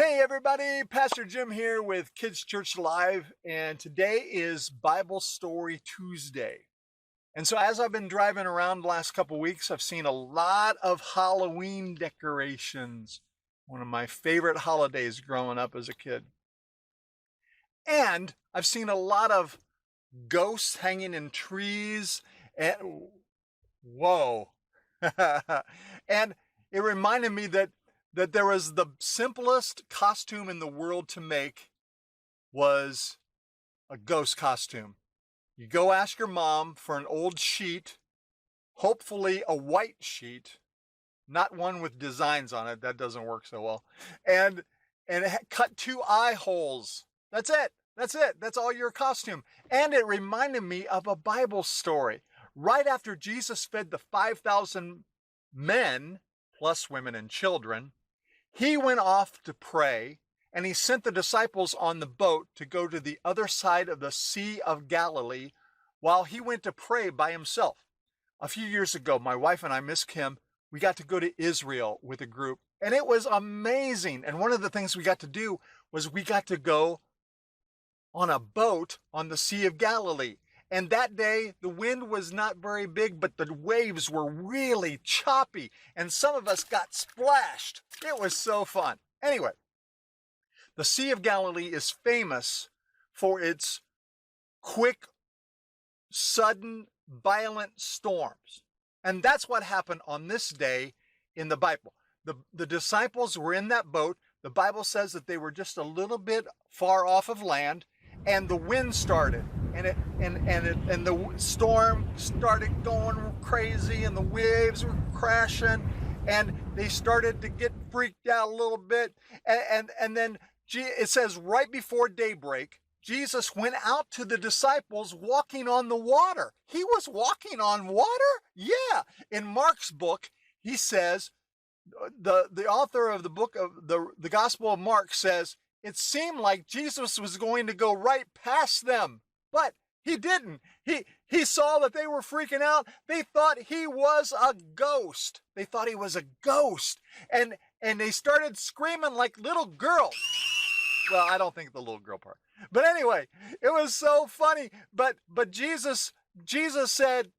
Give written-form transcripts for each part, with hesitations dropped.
Hey everybody, Pastor Jim here with Kids Church Live, and today is Bible Story Tuesday. And so as I've been driving around the last couple weeks, I've seen a lot of Halloween decorations, one of my favorite holidays growing up as a kid. And I've seen a lot of ghosts hanging in trees, and whoa. And it reminded me that there was the simplest costume in the world to make was a ghost costume. You go ask your mom for an old sheet, hopefully a white sheet, not one with designs on it. That doesn't work so well. And cut 2 eye holes. That's it. That's it. That's all your costume. And it reminded me of a Bible story. Right after Jesus fed the 5,000 men, plus women and children, he went off to pray, and he sent the disciples on the boat to go to the other side of the Sea of Galilee while he went to pray by himself. A few years ago, my wife and I, Miss Kim, we got to go to Israel with a group, and it was amazing. And one of the things we got to do was we got to go on a boat on the Sea of Galilee. And that day, the wind was not very big, but the waves were really choppy, and some of us got splashed. It was so fun. Anyway, the Sea of Galilee is famous for its quick, sudden, violent storms. And that's what happened on this day in the Bible. The disciples were in that boat. The Bible says that they were just a little bit far off of land, and the wind started. And the storm started going crazy, and the waves were crashing, and they started to get freaked out a little bit. And then it says right before daybreak, Jesus went out to the disciples walking on the water. He was walking on water? Yeah. In Mark's book, he says, the author of the book of the Gospel of Mark says, it seemed like Jesus was going to go right past them. But he didn't. He saw that they were freaking out. They thought he was a ghost. They thought he was a ghost. And they started screaming like little girls. Well, I don't think the little girl part. But anyway, it was so funny. But Jesus said,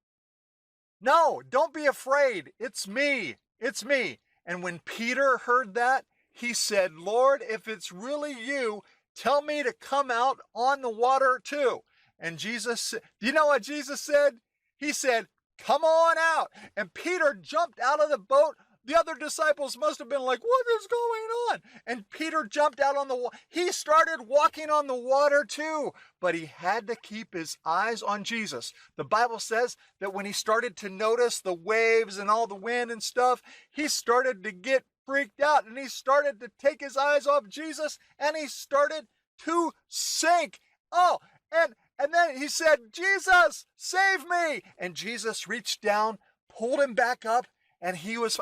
"No, don't be afraid. It's me. It's me." And when Peter heard that, he said, "Lord, if it's really you, tell me to come out on the water too." And Jesus, do you know what Jesus said? He said, "Come on out." And Peter jumped out of the boat. The other disciples must have been like, "What is going on?" And Peter jumped out on the water. He started walking on the water too, but he had to keep his eyes on Jesus. The Bible says that when he started to notice the waves and all the wind and stuff, he started to get freaked out, and he started to take his eyes off Jesus, and he started to sink. Oh, and then he said, "Jesus, save me." And Jesus reached down, pulled him back up, and he was,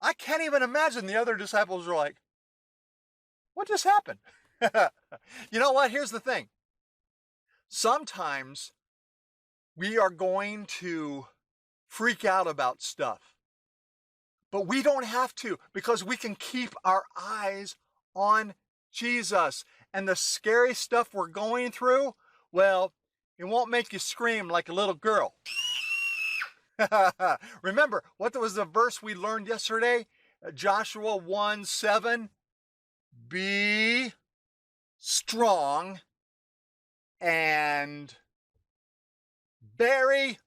I can't even imagine the other disciples were like, "What just happened?" You know what? Here's the thing. Sometimes we are going to freak out about stuff, but we don't have to, because we can keep our eyes on Jesus. And the scary stuff we're going through, well, it won't make you scream like a little girl. Remember, what was the verse we learned yesterday? Joshua 1:7. Be strong and very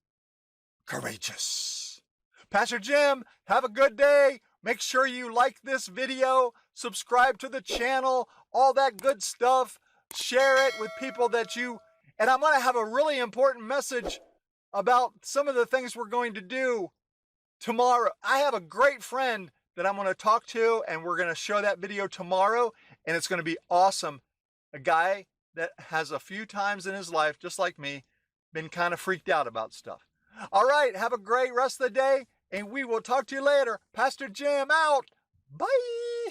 courageous. Pastor Jim, have a good day. Make sure you like this video, subscribe to the channel, all that good stuff. Share it with people that you... And I'm going to have a really important message about some of the things we're going to do tomorrow. I have a great friend that I'm going to talk to, and we're going to show that video tomorrow, and it's going to be awesome. A guy that has a few times in his life, just like me, been kind of freaked out about stuff. All right, have a great rest of the day, and we will talk to you later. Pastor Jim out. Bye.